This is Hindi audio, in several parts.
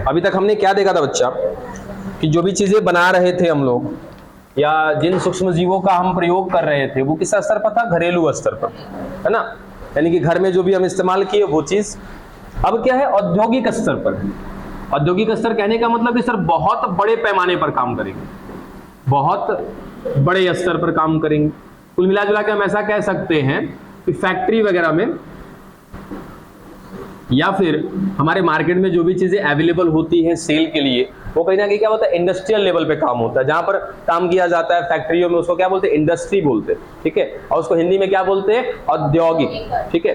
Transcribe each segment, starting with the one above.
अभी तक हमने क्या देखा था बच्चा, कि जो भी चीजें बना रहे थे हम लोग या जिन सूक्ष्म जीवों का हम प्रयोग कर रहे थे वो किस स्तर पर था, घरेलू स्तर पर, है ना। यानी कि घर में जो भी हम इस्तेमाल किए वो चीज अब क्या है, औद्योगिक स्तर पर है। औद्योगिक स्तर कहने का मतलब कि सर बहुत बड़े पैमाने पर काम करेंगे, बहुत बड़े स्तर पर काम करेंगे। कुल मिला जुला के हम ऐसा कह सकते हैं कि फैक्ट्री वगैरह में या फिर हमारे मार्केट में जो भी चीजें अवेलेबल होती हैं सेल के लिए, वो कहीं ना कहीं क्या होता है, इंडस्ट्रियल लेवल पे काम होता है। जहां पर काम किया जाता है फैक्ट्रियों में, उसको क्या बोलते हैं, इंडस्ट्री बोलते हैं, ठीक है। और उसको हिंदी में क्या बोलते हैं, औद्योगिक, ठीक है।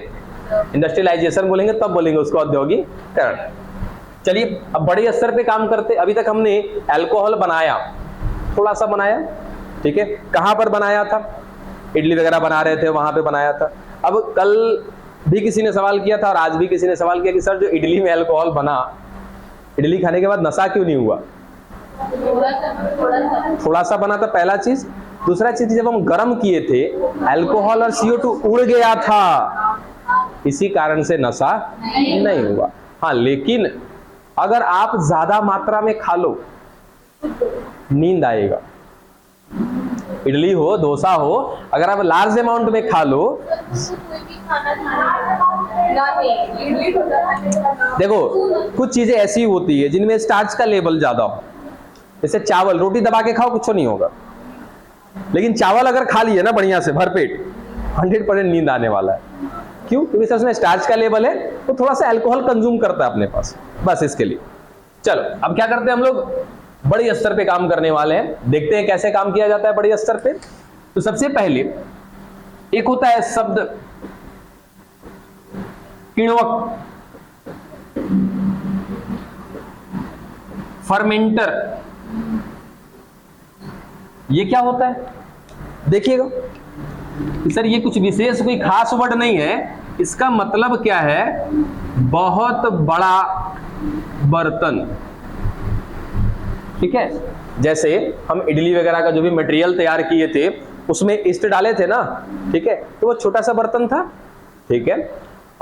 इंडस्ट्रियलाइजेशन बोलेंगे तब बोलेंगे उसको औद्योगिकरण। चलिए अब बड़े स्तर पे काम करते, अभी तक हमने अल्कोहल बनाया, थोड़ा सा बनाया, ठीक है। कहां पर बनाया था, इडली वगैरह बना रहे थे वहां पे बनाया था। अब कल भी किसी ने सवाल किया था और आज भी किसी ने सवाल किया कि सर जो इडली में अल्कोहल बना, इडली खाने के बाद नशा क्यों नहीं हुआ? थोड़ा सा बना था, पहला चीज। दूसरा चीज, जब हम गर्म किए थे अल्कोहल और CO2 उड़ गया था, इसी कारण से नशा नहीं हुआ। हाँ, लेकिन अगर आप ज्यादा मात्रा में खा लो नींद आएगा। इडली हो, डोसा हो, अगर आप लार्ज अमाउंट में खा लो, देखो कुछ चीजें ऐसी होती है जिनमें स्टार्च का लेवल ज्यादा हो, जैसे चावल, रोटी दबा के खाओ कुछ नहीं होगा, लेकिन चावल अगर खा लिए ना बढ़िया से भरपेट, 100% नींद आने वाला है। क्यों? क्योंकि उसमें स्टार्च का लेवल है, तो थोड़ा सा अल्कोहल कंज्यूम करता है अपने पास, बस इसके लिए। चलो अब क्या करते हैं हम लोग, बड़े स्तर पे काम करने वाले हैं, देखते हैं कैसे काम किया जाता है बड़े स्तर पे। तो सबसे पहले एक होता है शब्द किण्वक, फर्मेंटर। ये क्या होता है देखिएगा सर, ये कुछ विशेष कोई खास वर्ड नहीं है, इसका मतलब क्या है, बहुत बड़ा बर्तन, ठीक है। जैसे हम इडली वगैरह का जो भी मटेरियल तैयार किए थे उसमें ईस्ट डाले थे ना, ठीक है, तो वो छोटा सा बर्तन था, ठीक है।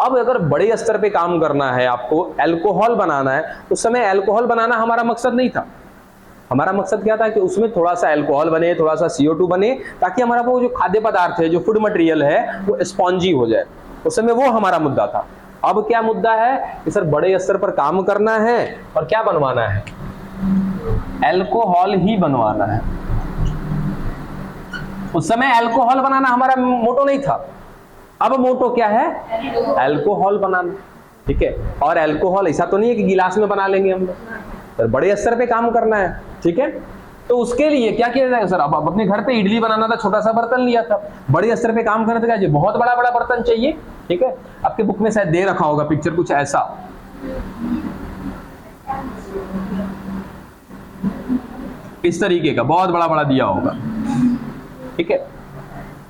अब अगर बड़े स्तर पे काम करना है, आपको अल्कोहल बनाना है, उस समय अल्कोहल बनाना हमारा मकसद नहीं था। हमारा मकसद क्या था कि उसमें थोड़ा सा अल्कोहल बने, थोड़ा सा CO2 बने, ताकि हमारा वो जो खाद्य पदार्थ है, जो फूड मटेरियल है, वो स्पॉन्जी हो जाए। उस समय वो हमारा मुद्दा था। अब क्या मुद्दा है कि सर बड़े स्तर पर काम करना है और क्या बनवाना है, अल्कोहल ही बनवाना है। उस समय अल्कोहल बनाना हमारा मोटो नहीं था, अब मोटो क्या है, अल्कोहल बनाना, ठीक है। और अल्कोहल ऐसा तो नहीं है कि गिलास में बना लेंगे हम लोग, तो बड़े स्तर पे काम करना है, ठीक है। तो उसके लिए क्या किया जाएगा सर, अब अपने घर पे इडली बनाना था, छोटा सा बर्तन लिया था, बड़े स्तर पे काम करने का बहुत बड़ा बड़ा बर्तन चाहिए, ठीक है। आपके बुक में शायद दे रखा होगा पिक्चर कुछ ऐसा, इस तरीके का बहुत बड़ा बड़ा दिया होगा, ठीक है।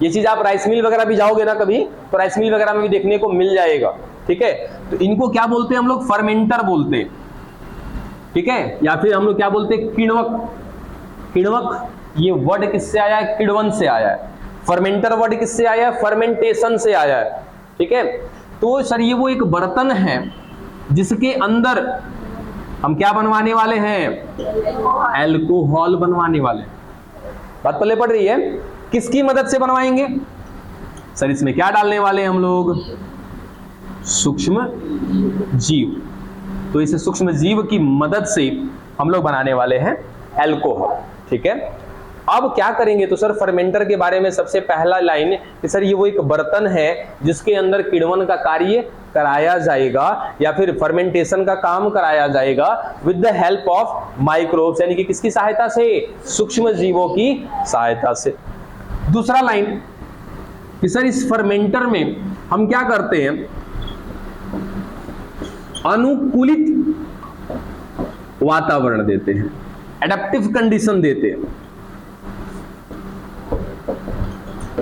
ये चीज आप राइस मिल वगैरह भी जाओगे ना कभी, तो राइस मिल वगैरह में भी देखने को मिल जाएगा, ठीक है। तो इनको क्या बोलते हैं हम लोग, फर्मेंटर बोलते हैं, ठीक है। या फिर हम लोग क्या बोलते हैं, किण्वक। किण्वक ये वर्ड किससे आया है, किण्वन से आया है। फर्मेंटर वर्ड किससे आया है, फर्मेंटेशन से आया है, ठीक है। तो सर ये वो एक बर्तन है जिसके अंदर हम क्या बनवाने वाले हैं, अल्कोहल बनवाने वाले। बात पल्ले पड़ रही है? किसकी मदद से बनवाएंगे सर, इसमें क्या डालने वाले हैं हम लोग, सूक्ष्म जीव। तो इस सूक्ष्म जीव की मदद से हम लोग बनाने वाले हैं अल्कोहल, ठीक है। अब क्या करेंगे, तो सर फर्मेंटर के बारे में सबसे पहला लाइन कि सर ये वो एक बर्तन है जिसके अंदर किण्वन का कार्य कराया जाएगा या फिर फर्मेंटेशन का काम कराया जाएगा with the help of microbes, यानी कि किसकी सहायता से, सूक्ष्म जीवों की सहायता से। दूसरा लाइन कि सर इस फर्मेंटर में हम क्या करते हैं, अनुकूलित वातावरण देते हैं, एडेप्टिव कंडीशन देते हैं।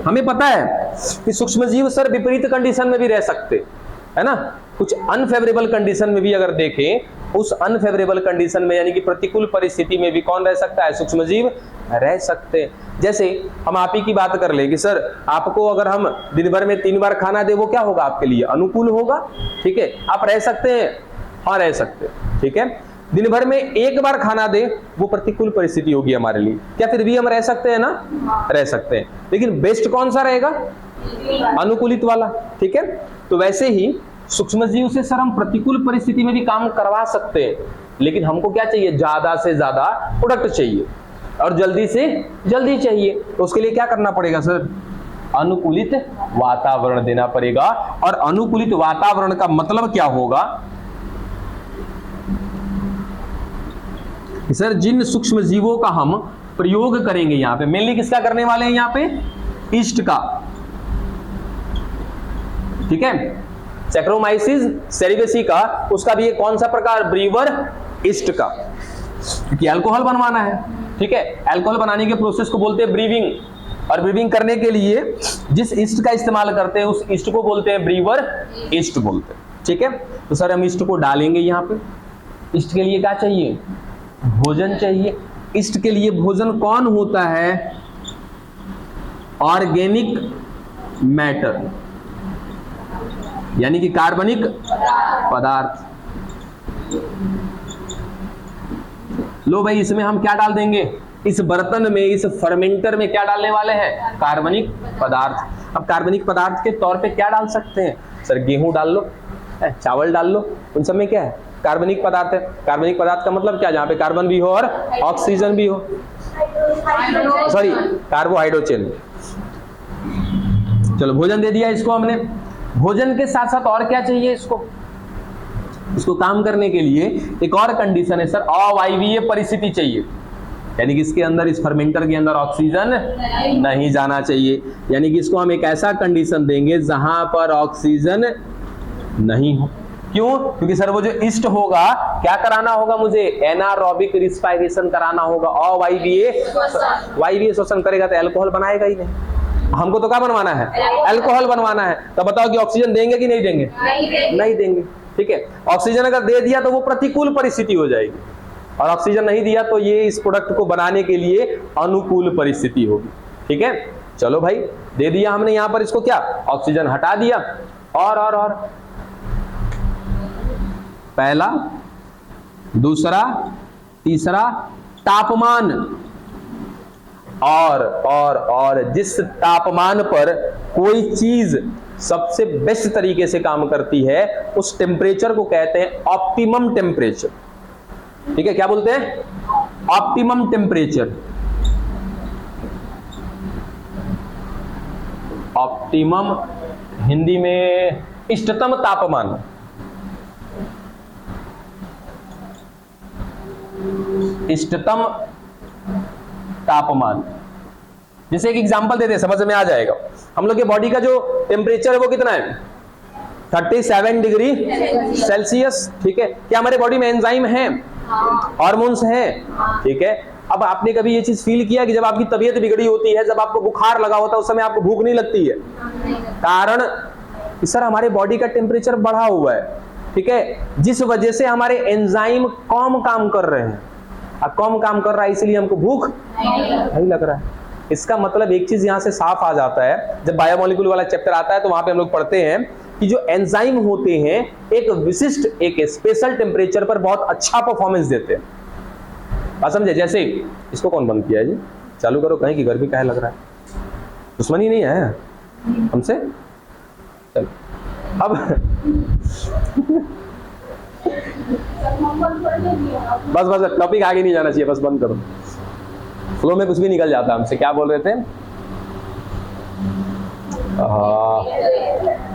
हमें पता है कि सूक्ष्म जीव सर विपरीत कंडीशन में भी रह सकते, है ना। कुछ अनफेवरेबल कंडीशन में भी अगर देखें, उस अनफेवरेबल कंडीशन में यानी कि प्रतिकूल परिस्थिति में भी कौन रह सकता है, सूक्ष्म जीव रह सकते हैं। जैसे हम आप ही की बात कर ले कि सर आपको अगर हम दिन भर में 3 बार खाना दे, वो क्या होगा आपके लिए, अनुकूल होगा, ठीक है। आप रह सकते हैं, हाँ रह सकते हैं, ठीक है। दिन भर में एक बार खाना दे, वो प्रतिकूल परिस्थिति होगी हमारे लिए। क्या फिर भी हम रह सकते हैं ना? रह सकते हैं। लेकिन बेस्ट कौन सा रहेगा? अनुकूलित वाला। ठीक है, तो वैसे ही सूक्ष्म जीव से सर हम प्रतिकूल परिस्थिति में भी काम करवा सकते हैं, लेकिन हमको क्या चाहिए? ज्यादा से ज्यादा प्रोडक्ट चाहिए और जल्दी से जल्दी चाहिए। तो उसके लिए क्या करना पड़ेगा सर? अनुकूलित वातावरण देना पड़ेगा। और अनुकूलित वातावरण का मतलब क्या होगा? सर जिन सूक्ष्म जीवों का हम प्रयोग करेंगे, यहां पे मेनली किसका करने वाले हैं? यहां पे ईस्ट का। ठीक है, सैक्रोमाइसिस सेरिवेसी का, उसका भी एक कौन सा प्रकार? ब्रीवर ईस्ट का, क्योंकि अल्कोहल बनवाना है। ठीक है, अल्कोहल बनाने के प्रोसेस को बोलते हैं ब्रीविंग, और ब्रीविंग करने के लिए जिस ईस्ट का इस्तेमाल करते हैं उस ईस्ट को बोलते हैं ब्रीवर ईस्ट बोलते हैं। ठीक है, तो सर हम ईस्ट को डालेंगे यहां पे। ईस्ट के लिए क्या चाहिए? भोजन चाहिए। ईस्ट के लिए भोजन कौन होता है? ऑर्गेनिक मैटर, यानी कि कार्बनिक पदार्थ। लो भाई, इसमें हम क्या डाल देंगे? इस बर्तन में, इस फर्मेंटर में क्या डालने वाले हैं? कार्बनिक पदार्थ। अब कार्बनिक पदार्थ के तौर पे क्या डाल सकते हैं? सर गेहूं डाल लो, चावल डाल लो, उन सब में क्या है? कार्बनिक पदार्थ है। कार्बनिक पदार्थ का मतलब क्या? जहां पे कार्बन भी हो और ऑक्सीजन भी हो, सॉरी कार्बोहाइड्रोजन। चलो भोजन दे दिया इसको हमने। भोजन के साथ साथ और क्या चाहिए इसको? इसको काम करने के लिए एक और कंडीशन है सर, अवायवीय परिस्थिति चाहिए। यानी कि इसके अंदर, इस फर्मेंटर के अंदर ऑक्सीजन नहीं जाना चाहिए। यानी कि इसको हम एक ऐसा कंडीशन देंगे जहां पर ऑक्सीजन नहीं हो। क्यों? क्योंकि सर वो जो ईस्ट होगा, क्या कराना होगा मुझे? एनारोबिक रिस्पायरेशन कराना होगा। वायवीय श्वसन करेगा तो अल्कोहल बनाएगा ही नहीं। हमको तो क्या बनवाना है? अल्कोहल बनवाना है। तो बताओ कि ऑक्सीजन देंगे कि नहीं देंगे? नहीं देंगे। ठीक है, ऑक्सीजन अगर दे दिया तो वो प्रतिकूल परिस्थिति हो जाएगी, और ऑक्सीजन नहीं दिया तो ये इस प्रोडक्ट को बनाने के लिए अनुकूल परिस्थिति होगी। ठीक है, चलो भाई, दे दिया हमने यहां पर इसको, क्या? ऑक्सीजन हटा दिया। और पहला, दूसरा, तीसरा, तापमान। और जिस तापमान पर कोई चीज सबसे बेस्ट तरीके से काम करती है, उस टेम्परेचर को कहते हैं ऑप्टिमम टेम्परेचर। ठीक है, क्या बोलते हैं? Optimum temperature. ऑप्टिमम हिंदी में इष्टतम तापमान। इष्टतम तापमान। जैसे एक एग्जांपल देते हैं, समझ में आ जाएगा। हम लोग के बॉडी का जो टेम्परेचर है वो कितना है? 37 डिग्री सेल्सियस। ठीक है, क्या हमारे बॉडी में एंजाइम है? हार्मोन्स हैं। ठीक है, अब आपने कभी ये चीज फील किया कि जब आपकी तबीयत बिगड़ी होती है, जब आपको बुखार लगा होता है, उस समय आपको भूख नहीं लगती है? कारण कि सर हमारे बॉडी का टेम्परेचर बढ़ा हुआ है। ठीक है, जिस वजह से हमारे एंजाइम कम काम कर रहे हैं। अब कम काम कर रहा है इसलिए हमको भूख नहीं लग रहा है। इसका मतलब एक चीज यहां से साफ आ जाता है, जब बायोमोलिक्यूल वाला चैप्टर आता है तो वहां पे हम लोग पढ़ते हैं कि जो एंजाइम होते हैं एक विशिष्ट, एक स्पेशल टेम्परेचर पर बहुत अच्छा परफॉर्मेंस देते हैं। बात समझे? जैसे इसको कौन बंद किया है जी? चालू करो, कहीं की गर्मी काहे लग रहा है? दुश्मनी नहीं है हमसे? चलो अब बस टॉपिक आगे नहीं जाना चाहिए, बस बंद करो। फ्लो में कुछ भी निकल जाता है हमसे। क्या बोल रहे थे?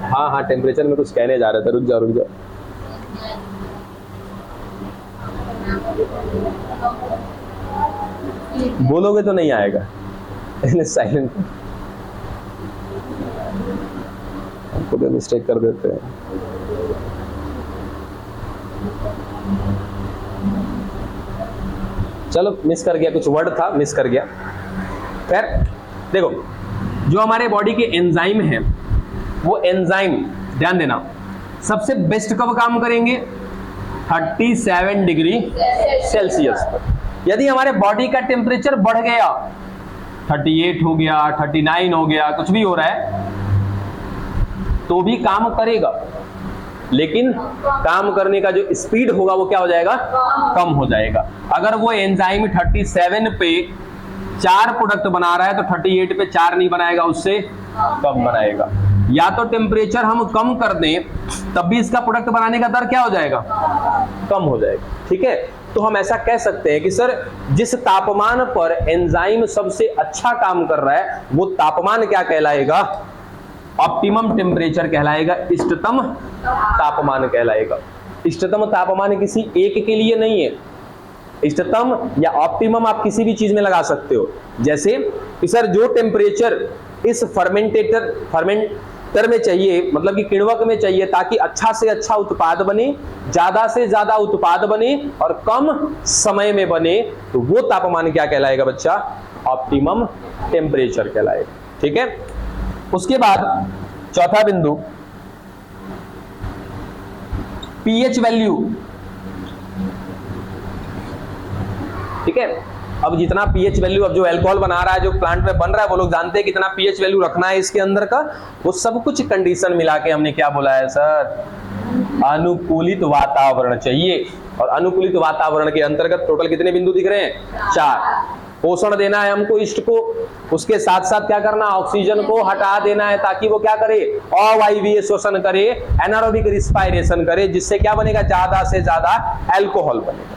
हाँ, टेम्परेचर में कुछ कहने जा रहे थे। रुक जाओ। बोलोगे तो नहीं आएगा, साइलेंट। हमको भी मिस्टेक कर देते हैं। चलो, मिस कर गया, कुछ वर्ड था मिस कर गया। खैर देखो, जो हमारे बॉडी के एंजाइम हैं, वो एंजाइम ध्यान देना सबसे बेस्ट कब काम करेंगे? 37 डिग्री सेल्सियस पर। यदि हमारे बॉडी का टेम्परेचर बढ़ गया, 38 हो गया, 39 हो गया, कुछ भी हो रहा है, तो भी काम करेगा। लेकिन काम करने का जो स्पीड होगा वो क्या हो जाएगा, कम हो जाएगा। अगर वो एंजाइम 37 पे 4 प्रोडक्ट बना रहा है तो 38 पे 4 नहीं बनाएगा, उससे कम बनाएगा। या तो टेम्परेचर हम कम कर दें तब भी इसका प्रोडक्ट बनाने का दर क्या हो जाएगा, कम हो जाएगा। ठीक है, तो हम ऐसा कह सकते हैं कि सर जिस तापमान पर एंजाइम सबसे अच्छा काम कर रहा है वो तापमान क्या कहलाएगा, ऑप्टिमम टेम्परेचर कहलाएगा, इष्टतम तापमान कहलाएगा। इष्टतम तापमान किसी एक के लिए नहीं है, इष्टतम या ऑप्टिमम आप किसी भी चीज में लगा सकते हो। जैसे कि सर जो टेम्परेचर इस फर्मेंटर में चाहिए, मतलब कि किण्वक में चाहिए ताकि अच्छा से अच्छा उत्पाद बने, ज्यादा से ज्यादा उत्पाद बने और कम समय में बने, तो वो तापमान क्या कहलाएगा बच्चा, ऑप्टिमम टेम्परेचर कहलाएगा। ठीक है, उसके बाद चौथा बिंदु पीएच वैल्यू। ठीक है, अब जितना पीएच वैल्यू, अब जो अल्कोहल बना रहा है, जो प्लांट में बन रहा है, वो लोग जानते हैं कितना पीएच वैल्यू रखना है इसके अंदर का, वो सब कुछ कंडीशन मिला के हमने क्या बोला है सर, अनुकूलित वातावरण चाहिए। और अनुकूलित वातावरण के अंतर्गत टोटल कितने बिंदु दिख रहे हैं, 4। पोषण देना है हमको ईस्ट को, उसके साथ साथ क्या करना, ऑक्सीजन को हटा देना है ताकि वो क्या करे, अवायवीय श्वसन करे, एनारोबिक रिस्पायरेशन करे, जिससे क्या बनेगा, ज्यादा से ज्यादा अल्कोहल बनेगा।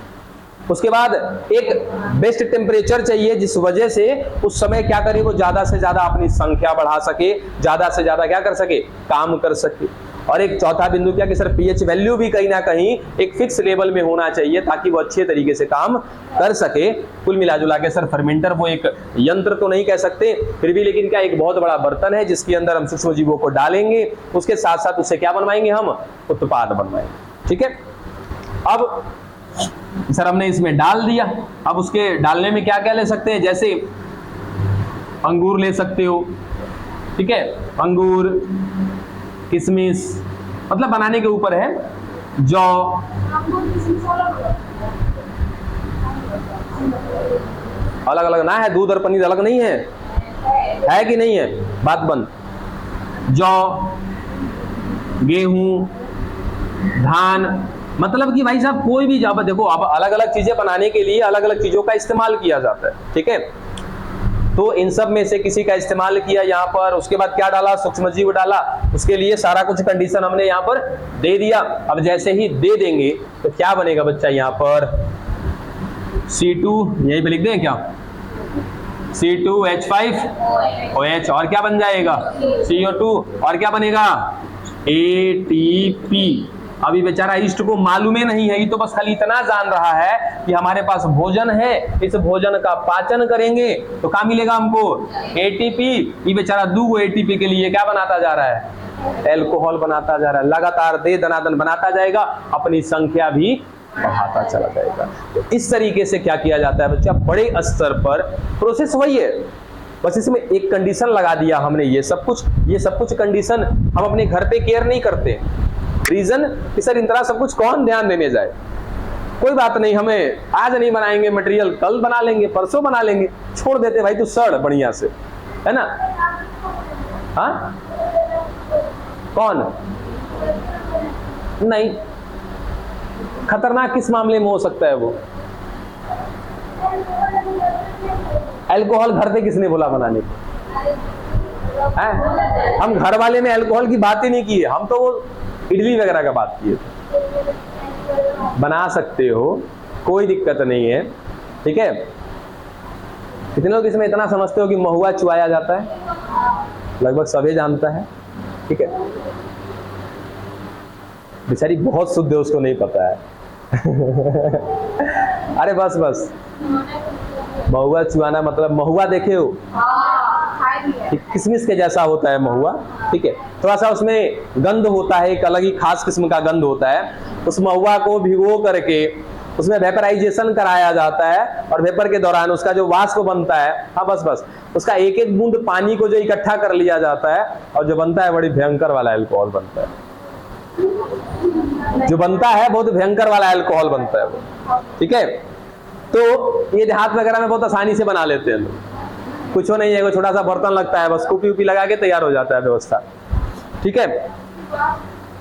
उसके बाद एक बेस्ट टेम्परेचर चाहिए जिस वजह से उस समय क्या करे, वो ज्यादा से ज्यादा अपनी संख्या बढ़ा सके, ज्यादा से ज्यादा क्या कर सके, काम कर सके। और एक चौथा बिंदु क्या कि सर पीएच वैल्यू भी कहीं ना कहीं एक फिक्स लेवल में होना चाहिए ताकि वो अच्छे तरीके से काम कर सके। कुल मिलाजुला के सर फर्मेंटर वो एक यंत्र तो नहीं कह सकते फिर भी, लेकिन क्या एक बहुत बड़ा बर्तन है जिसके अंदर हम सूक्ष्म जीवों को डालेंगे, उसके साथ साथ उससे क्या बनवाएंगे, हम उत्पाद बनवाएंगे। ठीक है, अब सर हमने इसमें डाल दिया, अब उसके डालने में क्या क्या ले सकते हैं, जैसे अंगूर ले सकते हो। ठीक है, अंगूर, किशमिश, मतलब बनाने के ऊपर है, जौ, अलग अलग ना है, दूध और पनीर अलग नहीं है कि नहीं है, बात बंद। जौ, गेहूं, धान, मतलब कि भाई साहब कोई भी जब देखो, अब अलग अलग चीजें बनाने के लिए अलग अलग चीजों का इस्तेमाल किया जाता है। ठीक है, तो इन सब में से किसी का इस्तेमाल किया यहाँ पर, उसके बाद क्या डाला, सूक्ष्मजीव डाला, उसके लिए सारा कुछ कंडीशन हमने यहाँ पर दे दिया। अब जैसे ही दे देंगे तो क्या बनेगा बच्चा, यहाँ पर C2, यहीं पे लिख दें क्या, C2H5OH, और क्या बन जाएगा, CO2, और क्या बनेगा, ATP। अभी बेचारा ईस्ट को मालूम ही नहीं है, ये तो बस खाली इतना जान रहा है कि हमारे पास भोजन है, इस भोजन का पाचन करेंगे तो क्या मिलेगा हमको, ATP। ये बेचारा 2 ATP के लिए क्या बनाता जा रहा है, अल्कोहल बनाता जा रहा है, लगातार दे दनादन बनाता जाएगा, अपनी संख्या भी बढ़ाता चला जाएगा। तो इस तरीके से क्या किया जाता है बच्चा, बड़े स्तर पर प्रोसेस वही है, बस इसमें एक कंडीशन लगा दिया हमने। ये सब कुछ कंडीशन हम अपने घर पे केयर नहीं करते, रीजन कि सर इतना सब कुछ कौन ध्यान देने जाए, कोई बात नहीं, हमें आज नहीं बनाएंगे मटेरियल, कल बना लेंगे, परसों बना लेंगे, छोड़ देते भाई, तू सड़ बढ़िया से, है ना। हाँ, कौन नहीं, खतरनाक किस मामले में हो सकता है वो, अल्कोहल घर पे किसने बोला बनाने को, हम घर वाले में अल्कोहल की बात ही नहीं की है, हम तो वो इडली वगैरह का बात किए थे। बना सकते हो, कोई दिक्कत नहीं है। ठीक है, कितने लोग इसमें इतना समझते हो कि महुआ चुआया जाता है, लगभग सभी जानता है। ठीक है, बेचारी बहुत शुद्ध है, उसको नहीं पता है। अरे बस महुआ चुआना मतलब, महुआ देखे हो, किशमिश के जैसा होता है महुआ। ठीक है, थोड़ा सा उसमें गंध होता है, एक अलग ही खास किस्म का गंध होता है। उस महुआ को भिगो करके उसमें वेपराइजेशन कराया जाता है, और वेपर के दौरान उसका जो वाष्प बनता है, हाँ बस उसका एक एक बूंद पानी को जो इकट्ठा कर लिया जाता है, और जो बनता है बड़ी भयंकर वाला अल्कोहल बनता है, जो बनता है बहुत भयंकर वाला अल्कोहल बनता है वो। ठीक है, तो ये देहात वगैरह में बहुत आसानी से बना लेते हैं लोग, कुछ नहीं है, वो छोटा सा बर्तन लगता है, बस कुपी उपी लगा के तैयार हो जाता है व्यवस्था। ठीक है,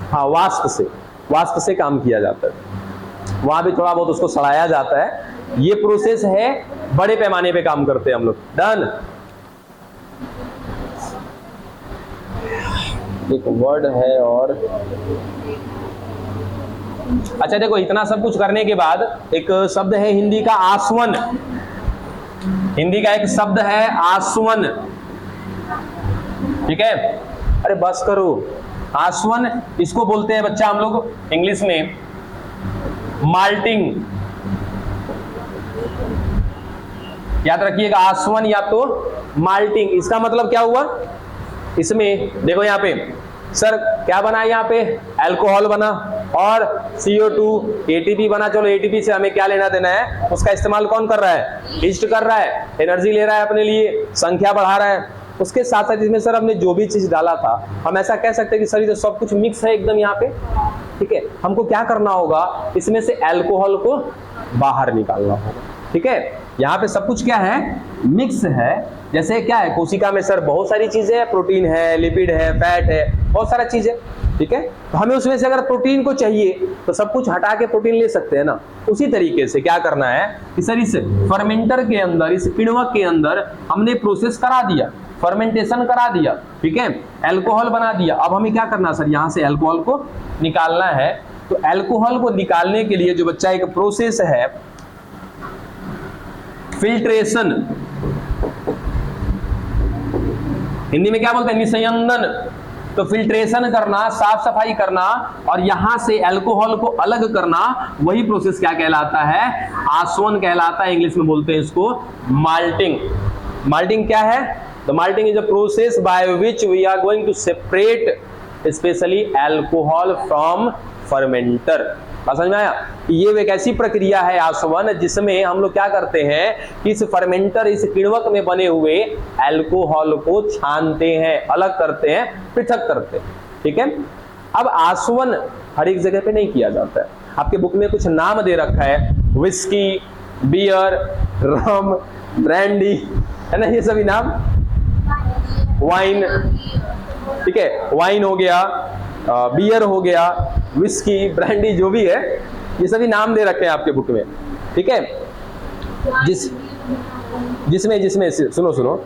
हाँ, वाष्प से काम किया जाता है, वहां भी थोड़ा बहुत उसको सड़ाया जाता है। ये प्रोसेस है, बड़े पैमाने पे काम करते हैं हम लोग। डन। एक वर्ड है और अच्छा देखो, इतना सब कुछ करने के बाद एक शब्द है हिंदी का आसवन। हिंदी का एक शब्द है आसवन, ठीक है। अरे बस करो, आसवन इसको बोलते हैं बच्चा हम लोग इंग्लिश में माल्टिंग। याद रखिएगा, आसवन या तो माल्टिंग। इसका मतलब क्या हुआ, इसमें देखो यहाँ पे सर क्या बना, यहाँ पे अल्कोहल बना और CO2 ATP बना। चलो ATP से हमें क्या लेना देना है, उसका इस्तेमाल कौन कर रहा है, ईस्ट कर रहा है, एनर्जी ले रहा है अपने लिए, संख्या बढ़ा रहा है। उसके साथ साथ इसमें सर हमने जो भी चीज डाला था, हम ऐसा कह सकते हैं कि सर ये सब कुछ मिक्स है एकदम यहाँ पे, ठीक है। हमको क्या करना होगा, इसमें से अल्कोहल को बाहर निकालना होगा, ठीक है। यहाँ पे सब कुछ क्या है, मिक्स है। जैसे क्या है, कोशिका में सर बहुत सारी चीजें हैं, प्रोटीन है, लिपिड है, फैट है, बहुत सारा चीज है, ठीक है। तो हमें उसमें से अगर प्रोटीन को चाहिए तो सब कुछ हटा के प्रोटीन ले सकते हैं ना। उसी तरीके से क्या करना है कि सर इस फर्मेंटर के अंदर, इस किण्वक के अंदर हमने प्रोसेस करा दिया, फर्मेंटेशन करा दिया, ठीक है, अल्कोहल बना दिया। अब हमें क्या करना सर, यहाँ से अल्कोहल को निकालना है। तो अल्कोहल को निकालने के लिए जो बच्चा एक प्रोसेस है फिल्ट्रेशन, हिंदी में क्या बोलते हैं, निस्यंदन। तो फिल्ट्रेशन करना, साफ सफाई करना और यहां से अल्कोहल को अलग करना, वही प्रोसेस क्या कहलाता है, आसवन कहलाता है। इंग्लिश में बोलते हैं इसको माल्टिंग। माल्टिंग क्या है, the malting is a process by which we are going to separate specially alcohol from fermenter. समझ में आया? ये एक ऐसी प्रक्रिया है आसवन, जिसमें हम लोग क्या करते हैं कि इस फर्मेंटर, इस किण्वक में बने हुए अल्कोहल को छानते हैं, अलग करते हैं, पृथक करते हैं, ठीक है। अब आसवन हर एक जगह पे नहीं किया जाता है। आपके बुक में कुछ नाम दे रखा है, विस्की, बियर, रम, ब्रांडी, है ना, ये सभी नाम, वाइन, ठीक है, वाइन हो गया, बियर हो गया, विस्की, ब्रांडी, जो भी है, ये सभी नाम दे रखे हैं आपके बुक में, ठीक है। जिसमें सुनो,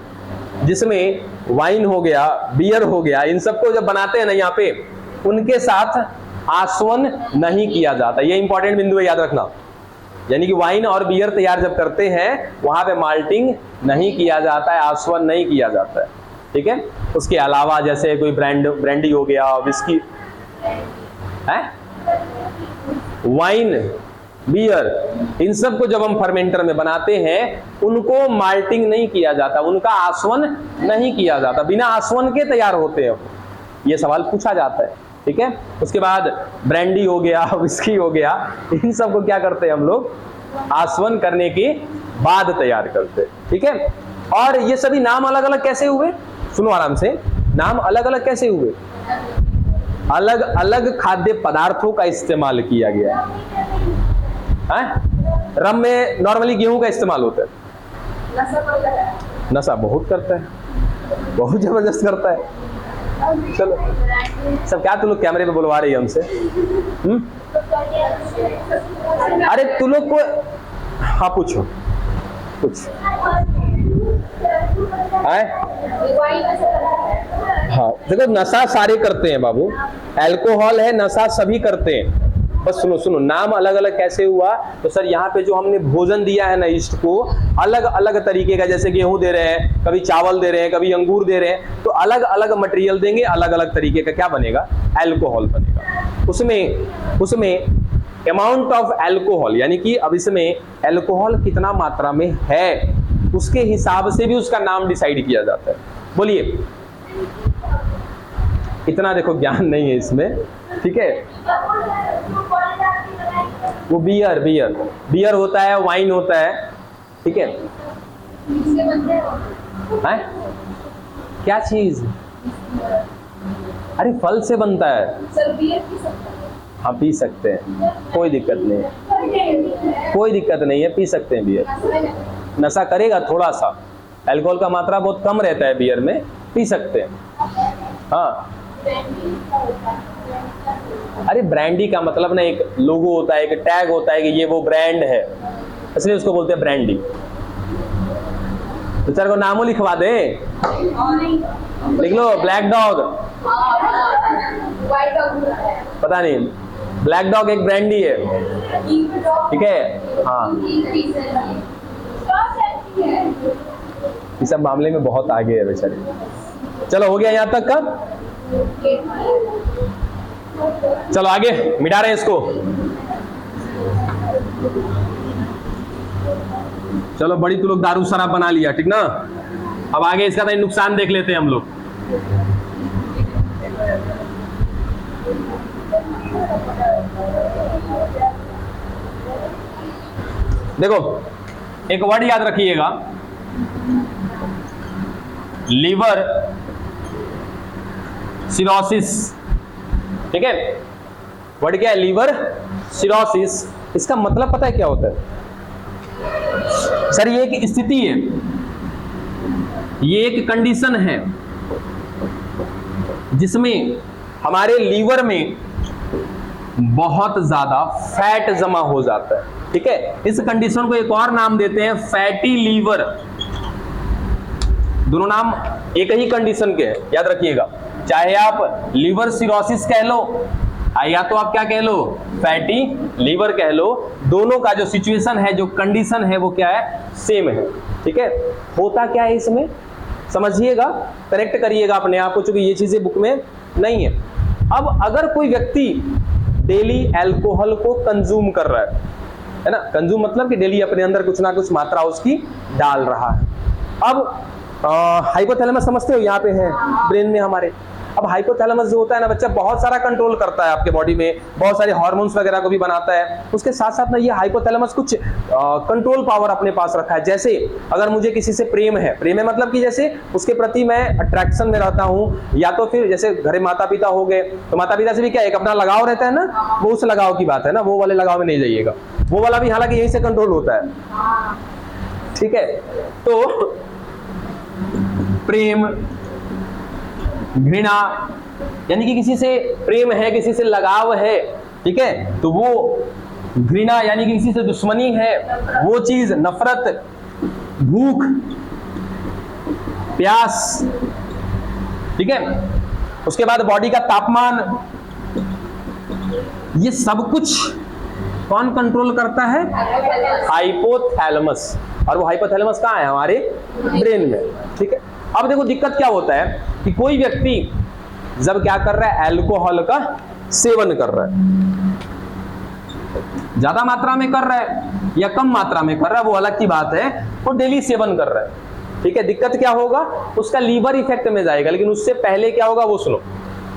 जिसमें वाइन हो गया, बियर हो गया, इन सबको जब बनाते हैं ना यहाँ पे, उनके साथ आसवन नहीं किया जाता। ये इंपॉर्टेंट बिंदु है, याद रखना। यानी कि वाइन और बियर तैयार जब करते हैं, वहां पे माल्टिंग नहीं किया जाता है, आसवन नहीं किया जाता है, ठीक है। उसके अलावा जैसे कोई ब्रांडी हो गया, विस्की है, वाइन, बियर, इन सब को जब हम फर्मेंटर में बनाते हैं, उनको माल्टिंग नहीं किया जाता, उनका आसवन नहीं किया जाता, बिना आसवन के तैयार होते हैं। ये सवाल पूछा जाता है, ठीक है। उसके बाद ब्रांडी हो गया, विस्की हो गया, इन सब को क्या करते हैं हम लोग, आसवन करने के बाद तैयार करते हैं, ठीक है। और ये सभी नाम अलग अलग कैसे हुए, सुनो आराम से, नाम अलग अलग कैसे हुए, अलग अलग खाद्य पदार्थों का इस्तेमाल किया गया है। रम में नॉर्मली गेहूं का इस्तेमाल होता है, नशा बहुत करता है, बहुत जबरदस्त करता है। चलो सब क्या तुम लोग कैमरे पे बुलवा रही है हमसे, अरे तुम लोग को, हाँ पूछो कुछ, हाँ देखो, नशा सारे करते हैं बाबू, अल्कोहल है, नशा सभी करते हैं। बस सुनो, नाम अलग अलग कैसे हुआ, तो सर यहाँ पे जो हमने भोजन दिया है ना ईस्ट को, अलग अलग तरीके का, जैसे गेहूं दे रहे हैं, कभी चावल दे रहे हैं, कभी अंगूर दे रहे हैं, तो अलग अलग मटेरियल देंगे, अलग अलग तरीके का क्या बनेगा, अल्कोहल बनेगा। उसमें अमाउंट ऑफ अल्कोहल, यानी कि अब इसमें अल्कोहल कितना मात्रा में है, उसके हिसाब से भी उसका नाम डिसाइड किया जाता है। बोलिए, इतना देखो ज्ञान नहीं है इसमें, ठीक है। वो बियर होता है, वाइन होता है, ठीक है। क्या चीज, अरे फल से बनता है, हाँ पी सकते हैं, कोई दिक्कत नहीं है, कोई दिक्कत नहीं है, पी सकते हैं बियर। नशा करेगा थोड़ा सा, अल्कोहल का मात्रा बहुत कम रहता है बियर में, पी सकते हैं, हाँ अरे ब्रांडी का मतलब ना एक लोगो होता है, एक टैग होता है कि ये वो ब्रांड है, इसलिए उसको बोलते हैं ब्रांडी। तो चार को नामो लिखवा दे, लिख लो ब्लैक डॉग, पता नहीं, ब्लैक डॉग एक ब्रांडी है, ठीक है। हाँ, इस सब मामले में बहुत आगे है बेचारे। चलो हो गया यहाँ तक का, चलो आगे मिटा रहे हैं इसको। चलो बड़ी तू लोग दारू शराब बना लिया, ठीक ना। अब आगे इसका तो नुकसान देख लेते हैं हम लोग। देखो एक वर्ड याद रखिएगा, लीवर सिरोसिस, ठीक है। वर्ड क्या है? Liver cirrhosis. इसका मतलब पता है क्या होता है सर? ये एक स्थिति है, ये एक कंडीशन है जिसमें हमारे लीवर में बहुत ज्यादा फैट जमा हो जाता है, ठीक है। इस कंडीशन को एक और नाम देते हैं फैटी लीवर। दोनों नाम एक ही कंडीशन के हैं, याद रखिएगा। चाहे आप लीवर सिरोसिस कह लो या तो आप क्या कह लो, फैटी लीवर कह लो, दोनों का जो सिचुएशन है, जो कंडीशन है, वो क्या है? सेम है, ठीक है। होता क्या है इसमें समझिएगा, करेक्ट करिएगा अपने आप को, चूंकि ये चीजें बुक में नहीं है। अब अगर कोई व्यक्ति डेली अल्कोहल को कंज्यूम कर रहा है ना, कंज्यूम मतलब कि डेली अपने अंदर कुछ ना कुछ मात्रा उसकी डाल रहा है। अब हाइपोथैलेमस समझते हो, यहाँ पे है ब्रेन में हमारे। अब हाइपोथैलेमस जो होता है ना बच्चा, बहुत सारा कंट्रोल करता है आपके बॉडी में, बहुत सारे हार्मोन्स वगैरह को भी बनाता है। उसके साथ साथ ना ये हाइपोथैलेमस कुछ कंट्रोल पावर अपने पास रखा है। जैसे अगर मुझे किसी से प्रेम है मतलब कि जैसे उसके प्रति मैं अट्रैक्शन में रहता हूँ, या तो फिर जैसे घरे माता पिता हो गए, तो माता पिता से भी क्या एक अपना लगाव रहता है ना, वो उस लगाव की बात है ना, वो वाले लगाव में नहीं जाइएगा, वो वाला भी हालांकि यहीं से कंट्रोल होता है, ठीक है। तो प्रेम, घृणा, यानी कि किसी से प्रेम है, किसी से लगाव है, ठीक है, तो वो घृणा यानी कि किसी से दुश्मनी है, वो चीज, नफरत, भूख, प्यास, ठीक है। उसके बाद बॉडी का तापमान, ये सब कुछ कौन कंट्रोल करता है? हाइपोथैलेमस। और वो हाइपोथैलेमस कहाँ है? हमारे ब्रेन में, ठीक है। अब देखो दिक्कत क्या होता है कि कोई व्यक्ति जब क्या कर रहा है, अल्कोहल का सेवन कर रहा है, ज्यादा मात्रा में कर रहा है या कम मात्रा में कर रहा है वो अलग की बात है, वो डेली सेवन कर रहा है, ठीक है। दिक्कत क्या होगा? उसका लीवर इफेक्ट में जाएगा। लेकिन उससे पहले क्या होगा वो सुनो,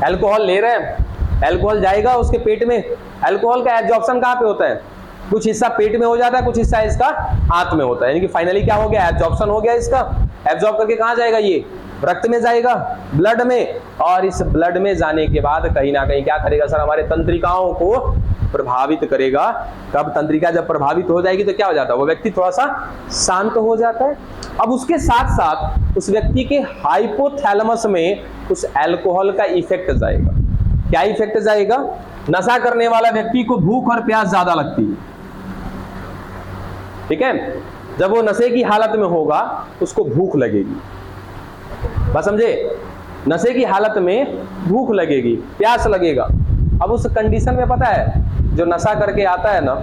अल्कोहल ले रहे हैं, अल्कोहल जाएगा उसके पेट में, अल्कोहल का एब्जॉर्प्शन कहाँ पे होता है? कुछ हिस्सा पेट में हो जाता है, कुछ हिस्सा इसका हाथ में होता है, यानी कि फाइनली क्या हो गया? एब्जॉर्प्शन हो गया इसका। एब्जॉर्ब करके कहाँ जाएगा? ये रक्त में जाएगा, ब्लड में, और इस ब्लड में जाने के बाद कहीं ना कहीं क्या करेगा सर? हमारे तंत्रिकाओं को प्रभावित करेगा। कब तंत्रिका जब प्रभावित हो जाएगी तो क्या हो जाता है? वो व्यक्ति थोड़ा सा शांत हो जाता है। अब उसके साथ साथ उस व्यक्ति के हाइपोथैलेमस में उस अल्कोहल का इफेक्ट जाएगा। क्या इफेक्ट जाएगा? नशा करने वाला व्यक्ति को भूख और प्यास ज्यादा लगती है, ठीक है। जब वो नशे की हालत में होगा उसको भूख लगेगी, बात समझे? नशे की हालत में भूख लगेगी, प्यास लगेगा। अब उस कंडीशन में पता है, जो नशा करके आता है ना,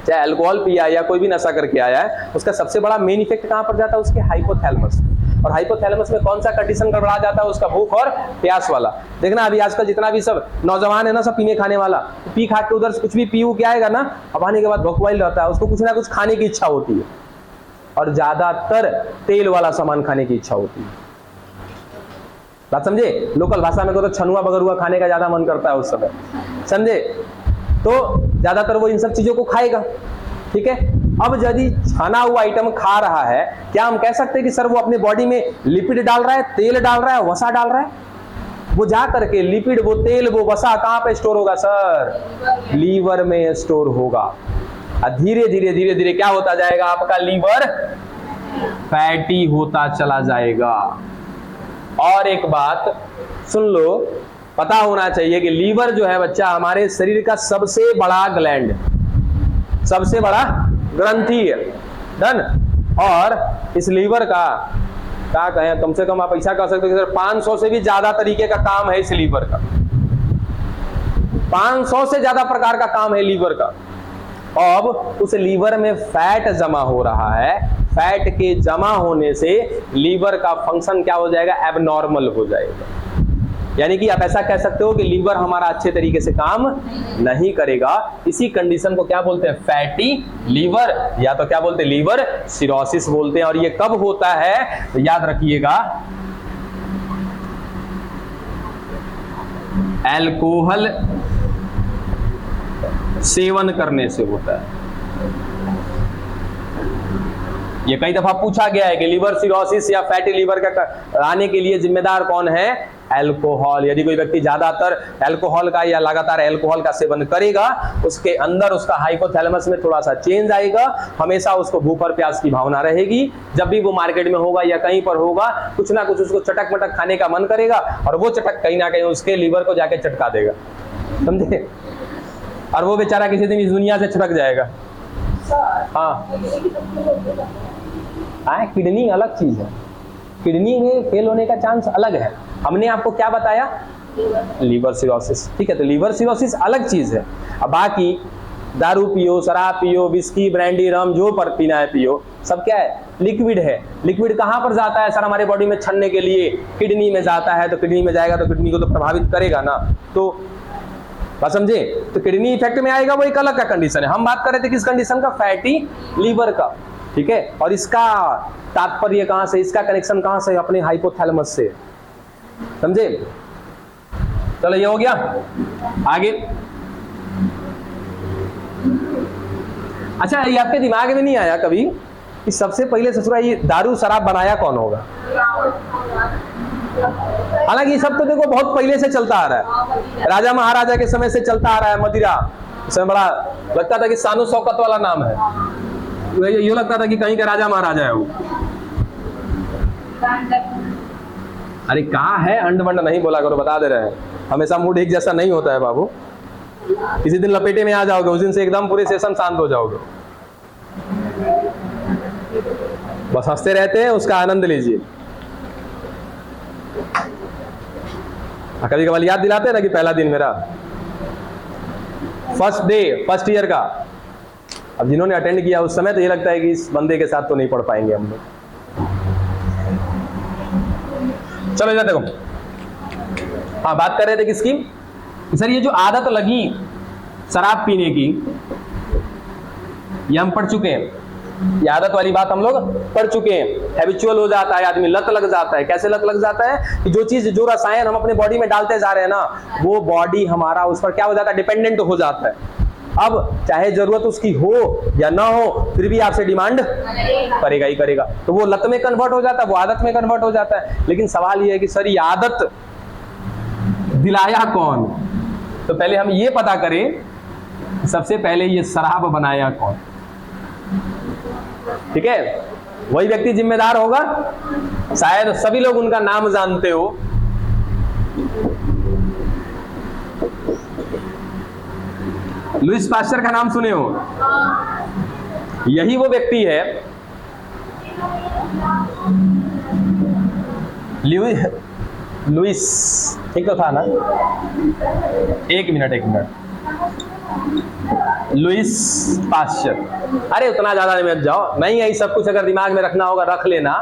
चाहे अल्कोहल पिया या कोई भी नशा करके आया है, उसका सबसे बड़ा मेन इफेक्ट कहां पर जाता है? उसके हाइपोथैलेमस। और हाइपोथैलेमस में कौन सा कंडीशन गड़बड़ा जाता है? उसका भूख और प्यास वाला। देखना अभी आजकल जितना भी सब नौजवान है ना, सब पीने खाने वाला, पी खा के उधर से कुछ भी पीऊ के आएगा ना, अब आने के बाद भूखवाइल रहता है, उसको कुछ ना कुछ खाने की इच्छा होती है, और ज्यादातर तेल वाला सामान खाने की इच्छा होती है। बात समझे? लोकल भाषा में तो छनुआ बगरुआ खाने का ज्यादा मन करता है उस समय, समझे? तो ज्यादातर वो इन सब चीजों को खाएगा, ठीक है। अब यदि छना हुआ आइटम खा रहा है, क्या हम कह सकते हैं कि सर वो अपने बॉडी में लिपिड डाल रहा है, तेल डाल रहा है, वसा डाल रहा है? वो जा करके लिपिड, वो तेल, वो वसा कहां पे स्टोर होगा सर? लीवर में स्टोर होगा। और धीरे धीरे धीरे धीरे क्या होता जाएगा? आपका लीवर फैटी होता चला जाएगा। और एक बात सुन लो, पता होना चाहिए कि लीवर जो है बच्चा हमारे शरीर का सबसे बड़ा ग्लैंड, सबसे बड़ा ग्रंथि है। डन। और इस लीवर का क्या कहें, कम से कम आप ऐसा कह सकते हो 500 से भी ज्यादा तरीके का काम है इस लीवर का, 500 से ज्यादा प्रकार का काम है लीवर का। अब उस लीवर में फैट जमा हो रहा है, फैट के जमा होने से लीवर का फंक्शन क्या हो जाएगा, एबनॉर्मल हो जाएगा। यानी कि आप ऐसा कह सकते हो कि लीवर हमारा अच्छे तरीके से काम नहीं करेगा। इसी कंडीशन को क्या बोलते हैं, फैटी लीवर, या तो क्या बोलते हैं, लीवर सिरोसिस बोलते हैं। और ये कब होता है तो याद रखिएगा, अल्कोहल सेवन करने से होता है। ये कई दफा पूछा गया है कि लीवर सिरोसिस या फैटी लीवर का आने के लिए जिम्मेदार कौन है, अल्कोहल। यदि कोई व्यक्ति ज्यादातर अल्कोहल का या लगातार अल्कोहल का सेवन करेगा, उसके अंदर उसका हाइपोथैलेमस में थोड़ा सा चेंज आएगा, हमेशा उसको भूख और प्यास की भावना रहेगी। जब भी वो मार्केट में होगा या कहीं पर होगा, कुछ ना कुछ उसको चटक मटक खाने का मन करेगा, और वो चटक कहीं ना कहीं उसके लीवर को जाके चटका देगा, समझे, और वो बेचारा किसी दिन इस दुनिया से छटक जाएगा। हाँ, किडनी अलग चीज है, किडनी में फेल होने का चांस अलग है। हमने आपको क्या बताया, लीवर सिरोसिस, ठीक है। तो लीवर सिरोसिस अलग चीज है। अब बाकी दारू पियो, शराब पियो, विस्की, ब्रांडी, रम, जो पर पीना है पियो, सब क्या है, लिक्विड है। लिक्विड कहाँ पर जाता है सर, हमारे बॉडी में छनने के लिए किडनी में जाता है। तो किडनी में जाएगा तो किडनी को तो प्रभावित करेगा ना, तो बात समझे। तो किडनी इफेक्ट में आएगा, वो एक अलग का कंडीशन है। हम बात कर रहे थे किस कंडीशन का, फैटी लीवर का, ठीक है। और इसका तात्पर्य कहां से, इसका कनेक्शन कहां से, अपने हाइपोथैलेमस से, समझे। चलो ये हो गया। आगे, अच्छा, ये आपके दिमाग में नहीं आया कभी कि सबसे पहले ससुरा ये दारू शराब बनाया कौन होगा। हालांकि ये सब तो देखो बहुत पहले से चलता आ रहा है, राजा महाराजा के समय से चलता आ रहा है। मदिरा इसमें बड़ा लगता था कि शानो शौकत वाला नाम है, ये लगता था कि कहीं का राजा महाराजा है वो। अरे कहाँ है, अंड बंड नहीं बोला करो, बता दे रहे हैं। हमेशा मूड एक जैसा नहीं होता है बाबू। किसी दिन लपेटे में आ जाओगे, उस दिन से एकदम पूरे सेशन शांत हो जाओगे। बस हंसते रहते हैं, उसका आनंद लीजिए। कभी कभार याद दिलाते हैं ना कि पहला दिन मेरा फर्स्ट डे फर्स्ट ईयर का। अब जिन्होंने अटेंड किया उस समय तो ये लगता है कि इस बंदे के साथ तो नहीं पढ़ पाएंगे हम लोग। चलो इधर देखो, हाँ बात कर रहे थे किसकी, सर ये जो आदत लगी शराब पीने की, ये हम पढ़ चुके हैं। ये आदत वाली बात हम लोग पढ़ चुके हैं। हैबिचुअल हो जाता है आदमी, लत लग जाता है। कैसे लत लग जाता है कि जो चीज, जो रसायन हम अपने बॉडी में डालते जा रहे हैं ना, वो बॉडी हमारा उस पर क्या हो जाता है, डिपेंडेंट हो जाता है। अब चाहे जरूरत उसकी हो या ना हो, फिर भी आपसे डिमांड करेगा ही करेगा। तो वो लत में कन्वर्ट हो जाता है, वो आदत में कन्वर्ट हो जाता है। लेकिन सवाल ये है कि सर ये आदत दिलाया कौन। तो पहले हम ये पता करें, सबसे पहले ये शराब बनाया कौन, ठीक है। वही व्यक्ति जिम्मेदार होगा। शायद सभी लोग उनका नाम जानते हो, लुइस पास्चर का नाम सुने हो। यही वो व्यक्ति है, लुइस, ठीक तो था ना, एक मिनट, लुइस पास्चर। अरे उतना ज्यादा नहीं मत जाओ, नहीं यही सब कुछ अगर दिमाग में रखना होगा रख लेना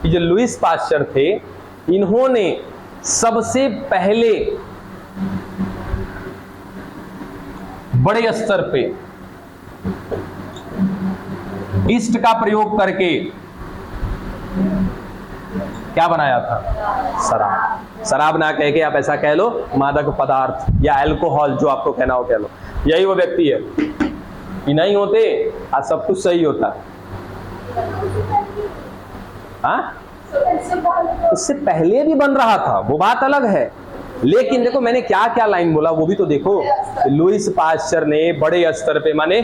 कि जो लुइस पास्चर थे, इन्होंने सबसे पहले बड़े स्तर पे ईस्ट का प्रयोग करके क्या बनाया था, शराब। शराब ना कह के आप ऐसा कह लो मादक पदार्थ या अल्कोहल, जो आपको कहना हो कह लो। यही वो व्यक्ति है। कि नहीं होते आज सब कुछ सही होता। हाँ, इससे पहले भी बन रहा था, वो बात अलग है। लेकिन देखो मैंने क्या क्या लाइन बोला वो भी तो देखो। लुइस पास्चर ने बड़े स्तर पे, माने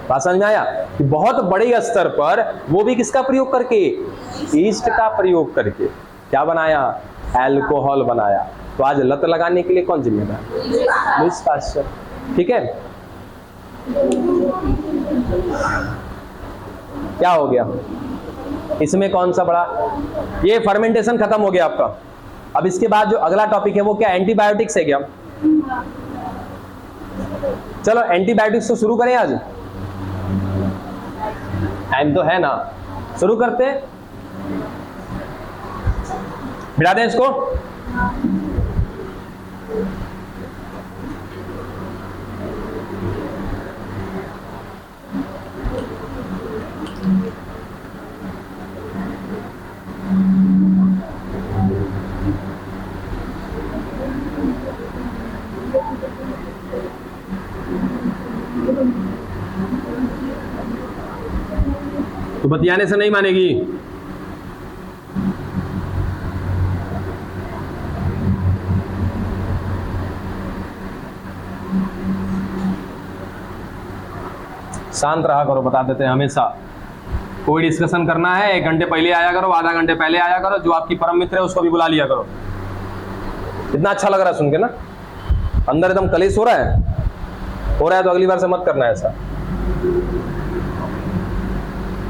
बात समझ में आया कि बहुत बड़े स्तर पर, वो भी किसका प्रयोग करके, ईस्ट का प्रयोग करके क्या बनाया, अल्कोहल बनाया। तो आज लत लगाने के लिए कौन जिम्मेदार? Lewis pasture. ठीक है, क्या हो गया इसमें, कौन सा बड़ा? ये फर्मेंटेशन खत्म हो गया आपका। अब इसके बाद जो अगला टॉपिक है वो क्या? एंटीबायोटिक्स है क्या? चलो एंटीबायोटिक्स तो शुरू करें आज, टाइम तो है ना, शुरू करते हैं, बिठा दें इसको। तो बतियाने से नहीं मानेगी। शांत रहा करो, बता देते हैं हमेशा। कोई डिस्कशन करना है 1 घंटे पहले आया करो, आधा घंटे पहले आया करो, जो आपकी परम मित्र है उसको भी बुला लिया करो। इतना अच्छा लग रहा है सुन के ना, अंदर एकदम कलेश हो रहा है तो अगली बार से मत करना ऐसा।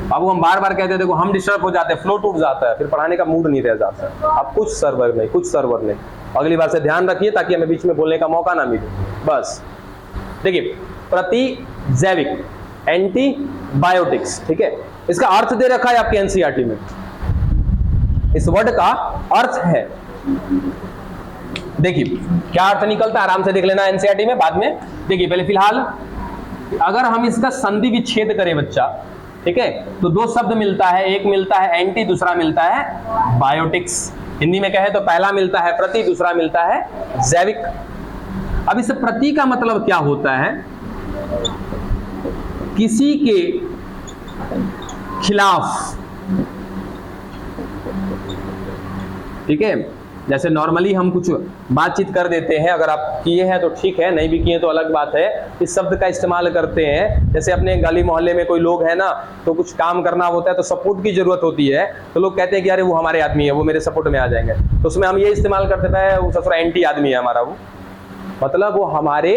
अब हम बार बार कहते हैं, देखो हम डिस्टर्ब हो जाते हैं, फ्लो टूट जाता है, फिर पढ़ाने का मूड नहीं रह जाता है। अब कुछ सर्वर नहीं, अगली बार से ध्यान रखिए ताकि हमें बीच में बोलने का मौका ना मिले। बस देखिए, प्रतिजैविक एंटीबायोटिक्स, ठीक है, इसका अर्थ दे रखा है आपके एनसीईआरटी में। इस वर्ड का अर्थ है, देखिए क्या अर्थ निकलता है, आराम से देख लेना एनसीईआरटी में, बाद में देखिए। पहले फिलहाल अगर हम इसका संधि विच्छेद करें बच्चा, ठीक है, तो 2 शब्द मिलता है, एक मिलता है एंटी, दूसरा मिलता है बायोटिक्स। हिंदी में कहे तो पहला मिलता है प्रति, दूसरा मिलता है जैविक। अब इस प्रति का मतलब क्या होता है? किसी के खिलाफ, ठीक है, जैसे नॉर्मली हम कुछ बातचीत कर देते हैं, अगर आप किए हैं तो ठीक है, नहीं भी किए तो अलग बात है। इस शब्द का इस्तेमाल करते हैं, जैसे अपने गली मोहल्ले में कोई लोग है ना, तो कुछ काम करना होता है तो सपोर्ट की जरूरत होती है, तो लोग कहते हैं कि अरे वो हमारे आदमी है, वो मेरे सपोर्ट में आ जाएंगे, तो उसमें हम ये इस्तेमाल करते हैं वो ससुरा एंटी आदमी है हमारा, वो मतलब वो हमारे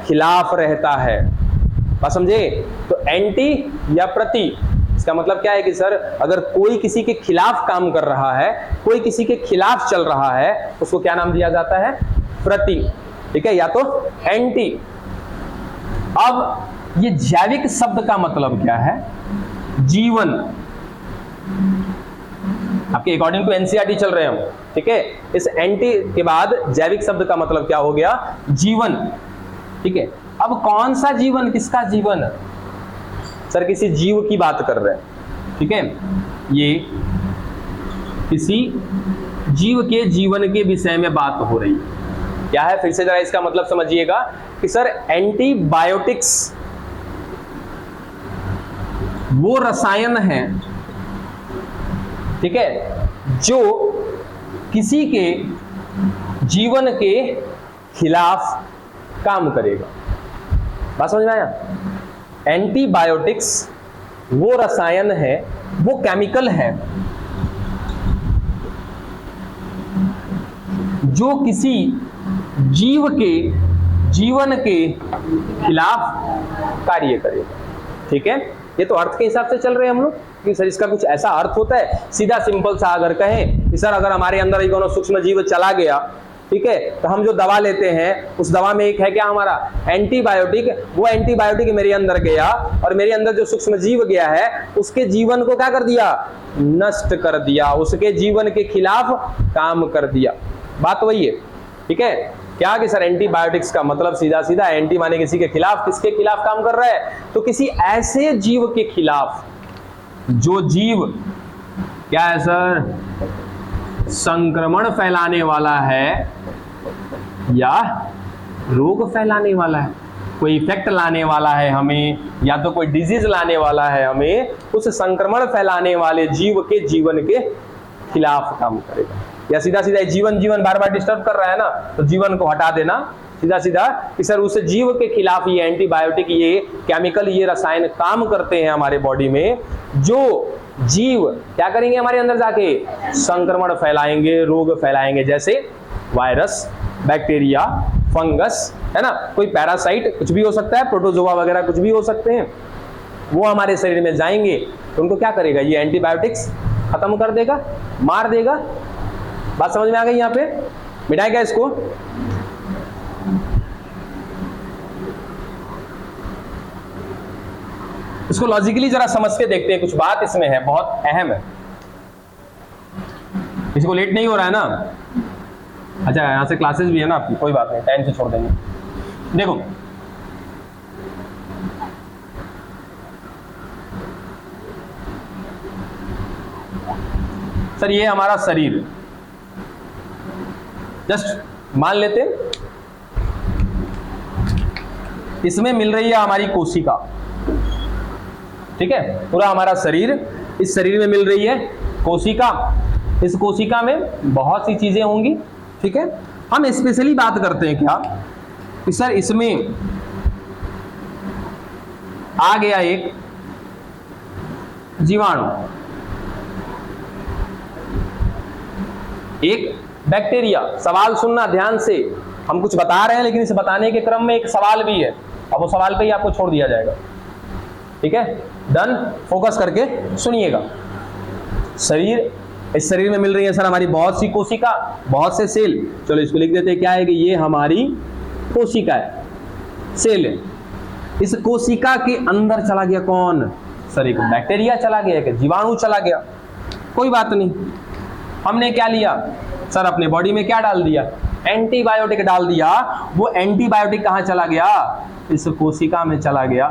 खिलाफ रहता है। बात समझे? तो एंटी या प्रति, इसका मतलब क्या है कि सर अगर कोई किसी के खिलाफ काम कर रहा है, कोई किसी के खिलाफ चल रहा है, उसको क्या नाम दिया जाता है? प्रति, ठीक है, या तो एंटी। अब ये जैविक शब्द का मतलब क्या है? जीवन। आपके अकॉर्डिंग टू एनसीईआरटी चल रहे हैं हम, ठीक है। इस एंटी के बाद जैविक शब्द का मतलब क्या हो गया? जीवन, ठीक है। अब कौन सा जीवन, किसका जीवन? सर किसी जीव की बात कर रहे हैं, ठीक है, ये किसी जीव के जीवन के विषय में बात हो रही है। क्या है? फिर से जरा इसका मतलब समझिएगा कि सर एंटीबायोटिक्स वो रसायन है, ठीक है, जो किसी के जीवन के खिलाफ काम करेगा। बात समझ में आया? एंटीबायोटिक्स वो रसायन है, वो केमिकल है जो किसी जीव के जीवन के खिलाफ कार्य करेगा, ठीक है। ये तो अर्थ के हिसाब से चल रहे हैं हम लोग कि सर इसका कुछ ऐसा अर्थ होता है। सीधा सिंपल सा अगर कहें कि सर अगर हमारे अंदर एक सूक्ष्म जीव चला गया, ठीक है, तो हम जो दवा लेते हैं उस दवा में एक है क्या हमारा? एंटीबायोटिक। वो एंटीबायोटिक मेरे अंदर गया और मेरे अंदर जो सूक्ष्म जीव गया है उसके जीवन को क्या कर दिया? नष्ट कर दिया, उसके जीवन के खिलाफ काम कर दिया। बात वही है, ठीक है। क्या कि सर एंटीबायोटिक्स का मतलब सीधा सीधा एंटी माने किसी के खिलाफ, किसके खिलाफ काम कर रहा है? तो किसी ऐसे जीव के खिलाफ जो जीव क्या है सर? संक्रमण फैलाने वाला है या रोग फैलाने वाला है, कोई इफेक्ट लाने वाला है हमें, या तो कोई डिजीज लाने वाला है हमें, उस संक्रमण फैलाने वाले जीव के जीवन के खिलाफ काम करेगा। या सीधा सीधा जीवन जीवन बार बार डिस्टर्ब कर रहा है ना, तो जीवन को हटा देना सीधा सीधा कि सर उस जीव के खिलाफ ये एंटीबायोटिक, ये केमिकल, ये रसायन काम करते हैं हमारे बॉडी में, जो जीव क्या करेंगे हमारे अंदर जाके? संक्रमण फैलाएंगे, रोग फैलाएंगे। जैसे वायरस, बैक्टीरिया, फंगस, है ना, कोई पैरासाइट, कुछ भी हो सकता है, प्रोटोजोआ वगैरह कुछ भी हो सकते हैं, वो हमारे शरीर में जाएंगे तो उनको क्या करेगा, ये एंटीबायोटिक्स खत्म कर देगा, मार देगा। बात समझ में आ गई? यहाँ पे मिटाएगा इसको। इसको लॉजिकली जरा समझ के देखते हैं, कुछ बात इसमें है, बहुत अहम है। इसको लेट नहीं हो रहा है ना? अच्छा, यहां से क्लासेस भी है ना आपकी, कोई बात नहीं, टाइम से छोड़ देंगे। देखो, सर ये हमारा शरीर, जस्ट मान लेते इसमें मिल रही है हमारी कोशिका, ठीक है, पूरा हमारा शरीर, इस शरीर में मिल रही है कोशिका। इस कोशिका में बहुत सी चीजें होंगी, ठीक है। हम स्पेशली बात करते हैं क्या कि सर इसमें आ गया एक जीवाणु, एक बैक्टीरिया। सवाल सुनना ध्यान से, हम कुछ बता रहे हैं लेकिन इसे बताने के क्रम में एक सवाल भी है, अब वो सवाल पे ही आपको छोड़ दिया जाएगा, ठीक है। डन, फोकस करके सुनिएगा। शरीर, इस शरीर में मिल रही है सर हमारी बहुत सी कोशिका, बहुत से सेल। चलो इसको लिख देते हैं, क्या है कि ये हमारी कोशिका है, सेल है। इस कोशिका के अंदर चला गया कौन? सर एक बैक्टीरिया चला गया, एक जीवाणु चला गया, कोई बात नहीं। हमने क्या लिया सर, अपने बॉडी में क्या डाल दिया? एंटीबायोटिक डाल दिया। वो एंटीबायोटिक कहां चला गया? इस कोशिका में चला गया।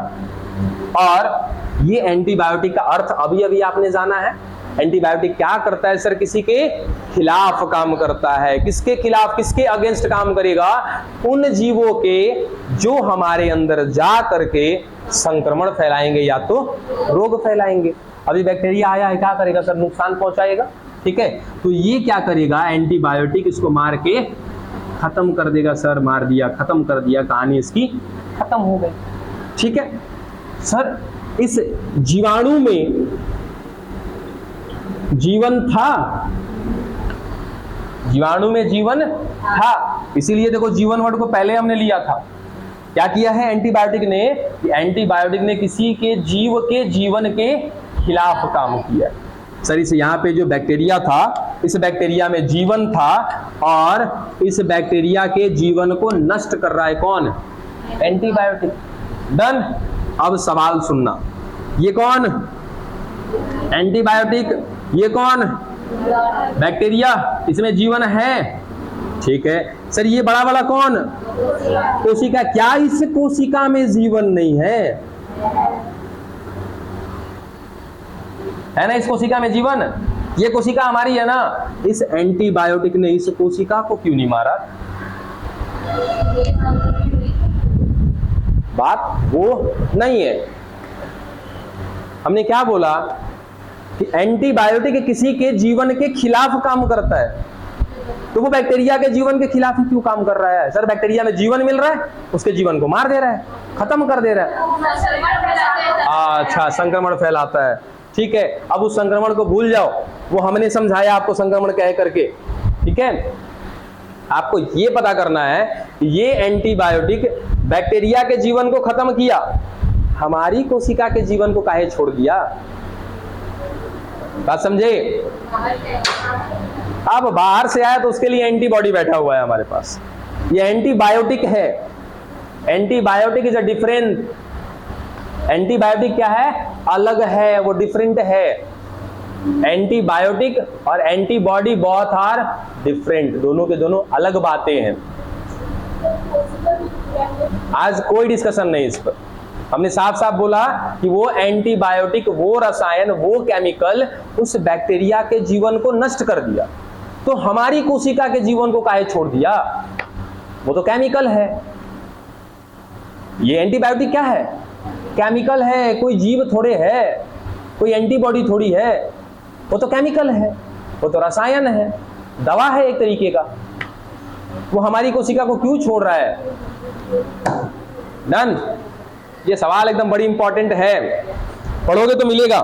और ये एंटीबायोटिक का अर्थ अभी अभी आपने जाना है। एंटीबायोटिक क्या करता है सर? किसी के खिलाफ काम करता है। किसके खिलाफ, किसके अगेंस्ट काम करेगा? उन जीवों के जो हमारे अंदर जा करके संक्रमण फैलाएंगे या तो रोग फैलाएंगे। अभी बैक्टीरिया आया है, क्या करेगा सर? नुकसान पहुंचाएगा, ठीक है। तो ये क्या करेगा? एंटीबायोटिक इसको मार के खत्म कर देगा। सर मार दिया, खत्म कर दिया, कहानी इसकी खत्म हो गई, ठीक है। सर इस जीवाणु में जीवन था, जीवाणु में जीवन था, इसीलिए देखो जीवन वर्ड को पहले हमने लिया था। क्या किया है एंटीबायोटिक ने? एंटीबायोटिक ने किसी के जीव के जीवन के खिलाफ काम किया। सर इस यहाँ पे जो बैक्टीरिया था, इस बैक्टीरिया में जीवन था और इस बैक्टीरिया के जीवन को नष्ट कर रहा है कौन? एंटीबायोटिक। डन। अब सवाल सुनना, ये कौन? एंटीबायोटिक। ये कौन? बैक्टीरिया। इसमें जीवन है, ठीक है। सर ये बड़ा वाला कौन? कोशिका। क्या इस कोशिका में जीवन नहीं है? है ना, इस कोशिका में जीवन। ये कोशिका हमारी है ना। इस एंटीबायोटिक ने इस कोशिका को क्यों नहीं मारा? बात वो नहीं है। हमने क्या बोला कि एंटीबायोटिक किसी के जीवन के खिलाफ काम करता है, तो वो बैक्टीरिया के जीवन के खिलाफ ही क्यों काम कर रहा है? सर बैक्टीरिया में जीवन मिल रहा है, उसके जीवन को मार दे रहा है, खत्म कर दे रहा है। अच्छा, संक्रमण फैलाता है, ठीक है। अब उस संक्रमण को भूल जाओ, वो हमने समझाया आपको संक्रमण कह करके, ठीक है। आपको ये पता करना है कि ये एंटीबायोटिक बैक्टीरिया के जीवन को खत्म किया, हमारी कोशिका के जीवन को काहे छोड़ दिया? बात समझे? अब बाहर से आया तो उसके लिए एंटीबॉडी बैठा हुआ है हमारे पास, ये एंटीबायोटिक है। Antibiotic is a different. Antibiotic क्या है? अलग है, वो डिफरेंट है। एंटीबायोटिक और एंटीबॉडी बोथ आर डिफरेंट, दोनों के दोनों अलग बातें हैं। आज कोई डिस्कशन नहीं इस पर। हमने साफ साफ बोला कि वो एंटीबायोटिक, वो रसायन, वो केमिकल उस बैक्टीरिया के जीवन को नष्ट कर दिया, तो हमारी कोशिका के जीवन को काहे छोड़ दिया? वो तो केमिकल है। ये एंटीबायोटिक क्या है? केमिकल है, कोई जीव थोड़े है, कोई एंटीबॉडी थोड़ी है, वो तो केमिकल है, वो तो रसायन है, दवा है एक तरीके का। वो हमारी कोशिका को क्यों छोड़ रहा है? डन। ये सवाल एकदम बड़ी इंपॉर्टेंट है, पढ़ोगे तो मिलेगा।